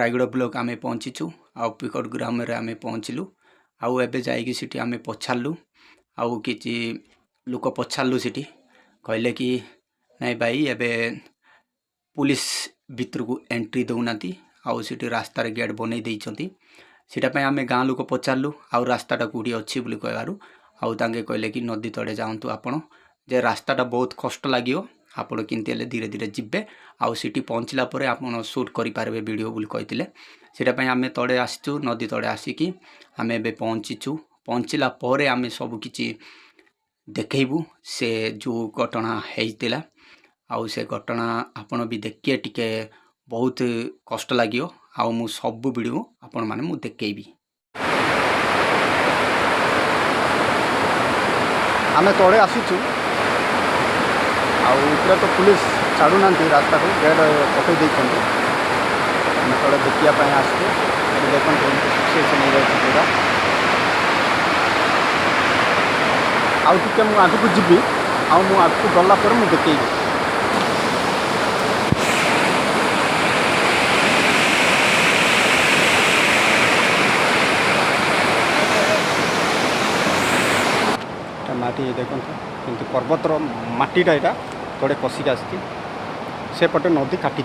Raigarh block आम पहुँचीचु आउ picket ग्राम रे आम पहुँचलु आउ एबे जाइकी सिटी आम पछारू आउ किछि लोक पछारू सिटी कहले कि नहीं भाई एबे पुलिस भितर को एंट्री दौनाती आउ सिटी रास्तार गेट बनई देइछंती सीटा आम गाँ लोक पचारू आउ रास्ताटा कौटी अच्छी बोली कहबारू आउ तांके कहले कि नदी तड़े जातु आपण जे रास्ताटा बहुत कष्ट लगियो आपण किंती हेले धीरे धीरे जिब्बे आउ सिटी पहुँचला परे आपण शूट करि पारबे वीडियो बोली कहतिले सीटा पय आमे तड़े आसीचु नदी तड़े आसिकी आमे एबे पहुँचीचु पहुँचला परे आमे सब किछि देखैबू से जो घटना हेइतिला आउ से घटना आपण भी देखिए टिके बहुत कष्ट लागियो आउ मु सब वीडियो आपण माने मु देखैबी आमे तड़े आसीचु आउ पूरा तो पुलिस छाड़ू ना रास्ता को गेट पकई देइछंती आमे तड़े देखिया पय आसु देखन सिचुएशन हो जाय पूरा आउ टिके मु आगु को जिबी आउ मु आगु को गला पर मु देखैबी माटी देखो कि पर्वतर मटीटा यहाँ थोड़े कसिक आसपटे नदी काटी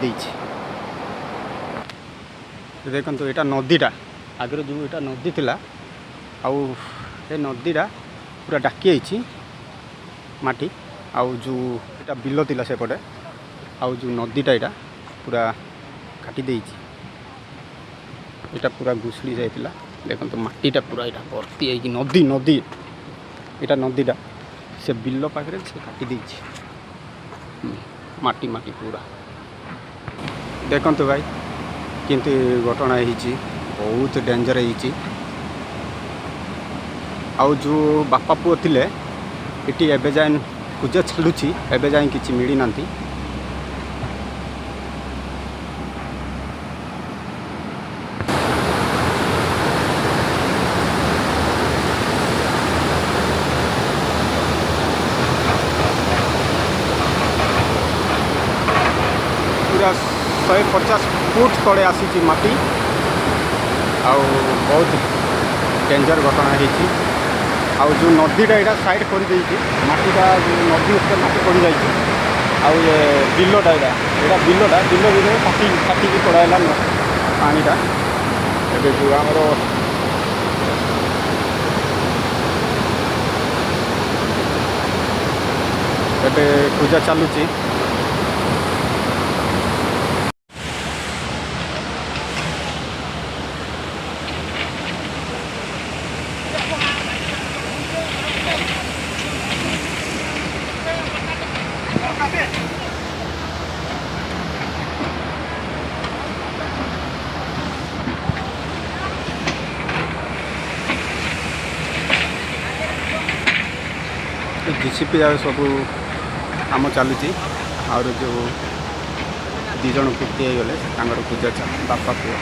देखो यहाँ नदीटा आगे जो यहाँ नदी थिला आउ ये नदीटा पूरा डाकी माटी आउ जो यहाँ बिल थिला सेपटे आउ जो नदीटा यहाँ पूरा काटी यहाँ पूरा घुसड़ी जाइला देखो माटीटा पूरा यहाँ भर्ती है नदी नदी यहाँ नदीटा से बिल पाखे से काटी माटी माटी पूरा देखते भाई किंतु घटना होती बहुत डेंजर होती आउ जो बापा पुओ थिले इटी एबे जाए पूजा चलुची एबे जाए किसी मिली ना पूरा 150 फुट तले आसी माटी आउ बहुत डेंजर घटना होती आउ जो नदीटा यहाँ साइड कर माटीटा जो नदी ऊपर माटी पड़ जाए आउ ये बिलटा यहाँ बिलटा बिल भी फाटी पड़ाला पानीटा ए जो आमर ए पूजा चलुची जीसीपी आ सब आम चलुची और जो दीज पूर्ति हो गले पूजा बापा पुओ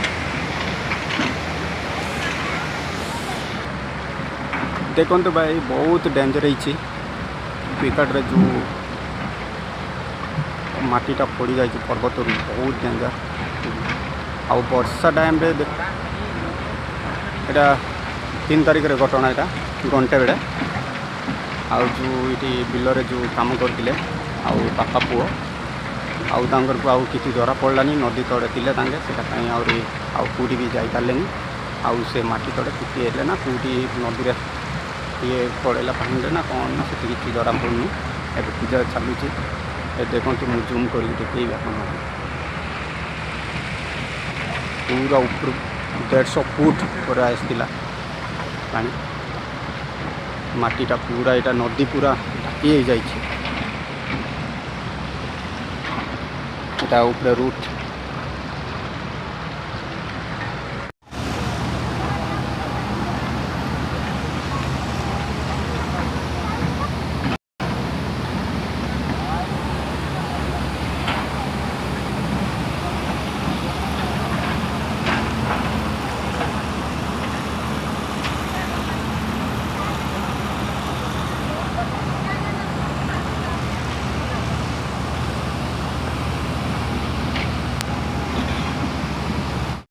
देखो भाई बहुत डेंजर होती पिकट जो माटीटा पड़ जाए पर्वत बहुत डेंजर आ वर्षा टाइम रे यहाँ 3 तारिख रे घटना यहाँ घंटे बेड़े आउ जो ये बिलरे जो काम करते बापा पुओ आउर को आउ किसी धरा पड़लानी नदी तड़े थे आउ कौटी भी जापारे आउ से माटी तड़े फुटी है ना कौटी नदी में ये पड़ेला पानी ना कौन ना से किसी धरा पड़नी ए पूजा चलुची देखो मुझे जूम कर देखी पूरा ऊपर 150 फुट पर आसला पानी माटीटा पूरा यहाँ नदी पूरा ढाकी जाइए ऊपर रूट